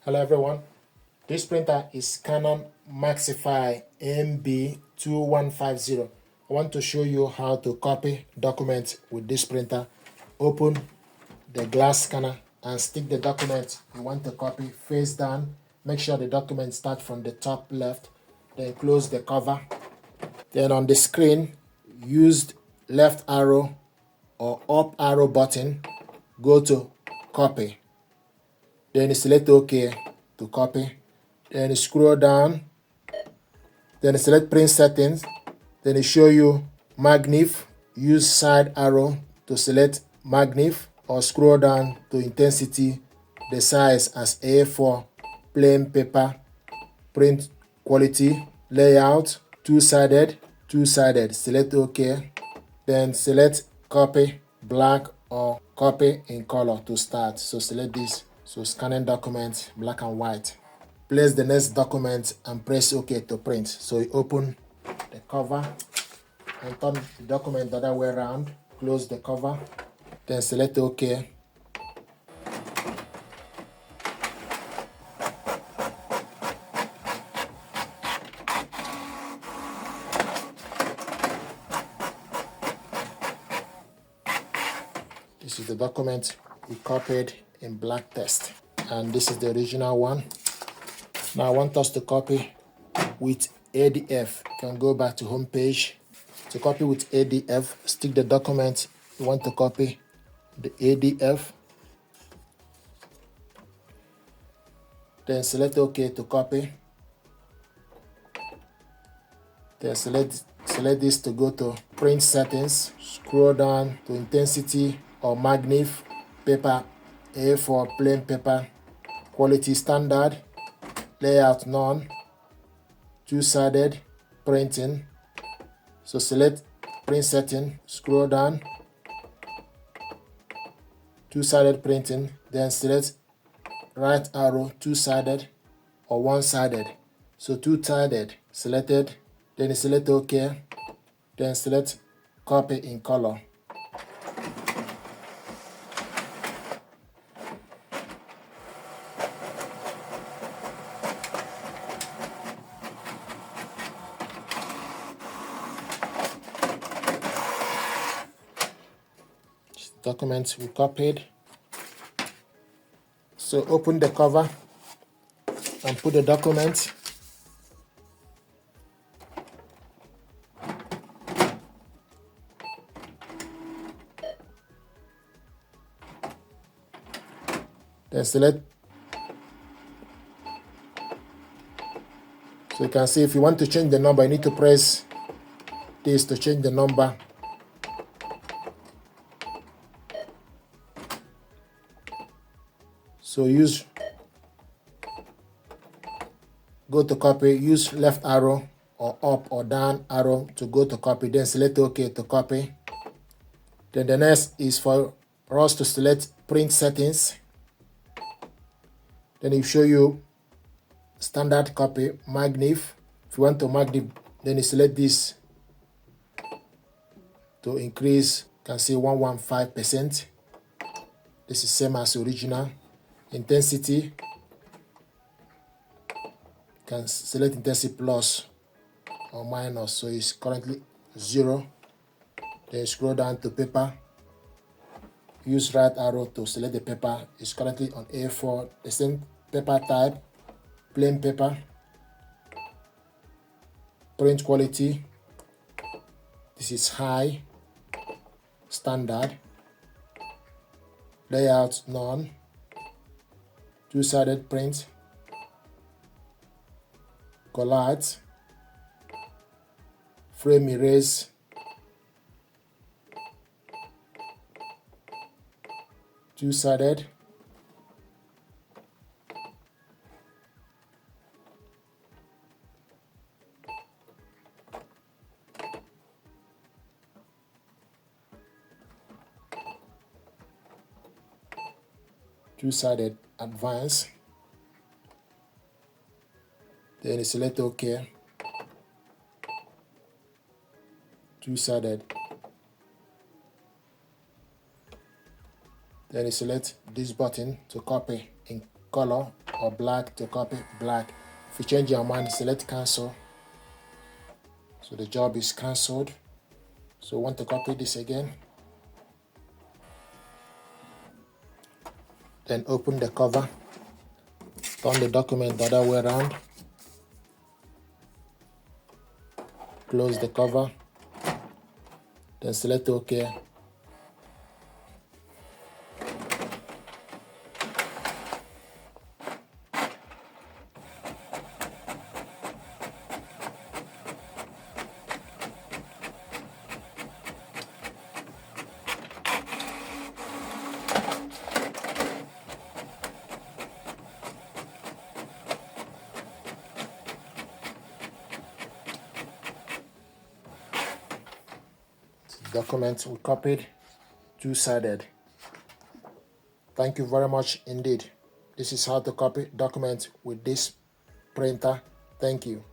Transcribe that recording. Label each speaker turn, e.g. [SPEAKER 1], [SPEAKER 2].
[SPEAKER 1] Hello everyone, this printer is Canon Maxify MB2150. I want to show you how to copy documents with this printer. Open the glass scanner and stick the document you want to copy face down. Make sure the document starts from the top left, then close the cover. Then on the screen, use left arrow or up arrow button, go to copy. Then select OK to copy. Then scroll down. Then select print settings. Then it show you magnif. Use side arrow to select magnif or scroll down to intensity, the size as A4, plain paper, print quality, layout, two-sided, select OK. Then select copy black or copy in color to start. So select this. So scanning document, black and white. Place the next document and press OK to print. So you open the cover and turn the document the other way around. Close the cover. Then select OK. This is the document we copied in black text, and this is the original one. Now I want us to copy with ADF. You can go back to home page. To copy with ADF, stick the document you want to copy, the ADF. Then select OK to copy. Then select this to go to print settings. Scroll down to intensity or magnif, paper A4, plain paper, quality standard, layout none, two-sided, printing. So select print setting, scroll down, two-sided printing, then select right arrow, two-sided or one-sided. So two-sided selected, then select OK, then select copy in color. Document we copied. So open the cover and put the document. Then select. So you can see if you want to change the number, you need to press this to change the number. So go to copy, use left arrow or up or down arrow to go to copy, then select OK to copy. Then the next is for us to select print settings. Then it show you standard copy, magnif. If you want to magnif, then you select this to increase, you can see 115%. This is same as original. Intensity, can select intensity plus or minus, so it's currently 0. Then scroll down to paper, use right arrow to select the paper. It's currently on A4, the same paper type, plain paper. Print quality, this is high, standard, layout none, two-sided print, collage, frame erase, two-sided, two-sided advance. Then you select OK, two-sided. Then you select this button to copy in color or black to copy black. If you change your mind, select cancel. So the job is cancelled. So want to copy this again. Then open the cover. Turn the document the other way around. Close the cover. Then select OK. Document we copied, two-sided. Thank you very much indeed. This is how to copy documents with this printer. Thank you.